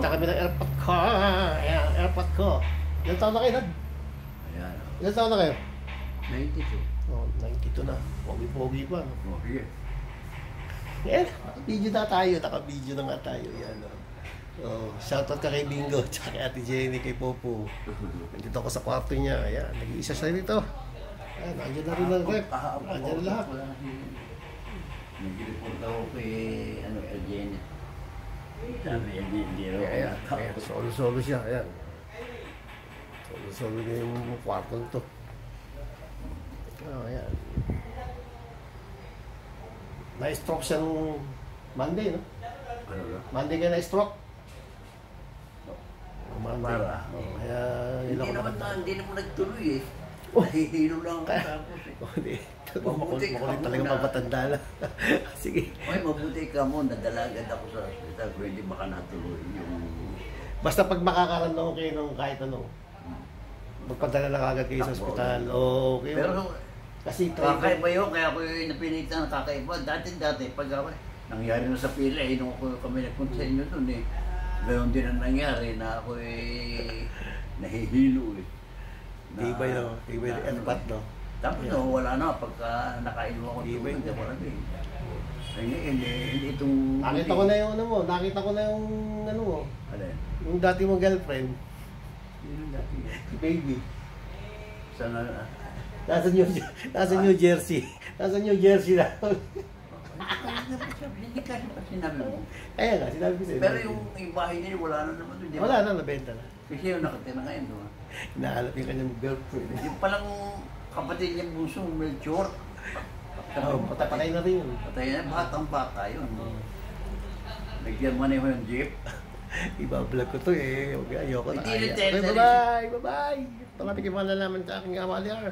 Nakita kami ng airpot ko. Ayan, airpot ko. Ilan taon na kayo, Dad? Ayan. Ilan taon na kayo? 92. Oh, 92 na. Pogi-pogi pa. No? Okay. Ayan, video na tayo. Naka-video na nga tayo. Yan, no? Oh, shoutout ka kay Bingo, tsaka kay Ate Jenny, kay Popo. Nandito ako sa kwarto niya. Ayan, nag-iisa siya rito. Ayan, andyan na rin ang rep. Andyan na lahat. Nag-report ako kay Jenny. Sabi niya, hindi raw. Ayan, ayan, solo-solo siya. Ayan. Solo-solo niya yung kwarto nito. Oh, ayan. Na-stroke siya nung Monday, no? Ano ba? Monday ka na-stroke? Monday. Para. Kaya, yun ako naman. Hindi naman nagtuloy eh. Nahihilo lang ako tapos eh. Makulit talaga mabatanda na. Sige. Ay, mabuti ka mo, nadalagad ako sa hospital, pwede baka natuloy yung... Basta pag makakaramdam kayo ng kahit ano, magpadala na kagad kayo sa ospital. Okay. Pero, kasi kakaiba yun, kaya ako yung napilitan ng kakaiba. Dati, pag nangyari na sa pila eh, nung kami nagpunta sa inyo dun eh. Gayon din ang nangyari na ako eh, nahihilo eh. Tibay no, tibay no, airpot no. Tapos no, wala na, pagka nakainom ako Tibay tubig, na. wala din. Hindi itong... Nakita ko na yung ano mo, nakita ko na yung ano mo, Ano yan? yung dati mong girlfriend, Yun ang dati. si Baby. Sana... Nasa New Jersey. Nasa New Jersey na. Hindi ka pa sinabi mo. Kaya nga, sinabi ko sa'yo. Pero yung bahay nila, wala na naman doon. Wala na, nabenta na. Kasi yung nakatira ngayon doon. Hinahanap yung kanyang girlfriend. Yung palang kapatid niyang bunso, Melchor. Oh, patay na rin yun. Patay na, batang bata yun. Nag-Germany ko yung jeep. Iba-vlog ko to eh. Ayoko na. Hindi rin Okay, bye-bye! Bye-bye! Palapit yung mga nalaman sa aking amalyar.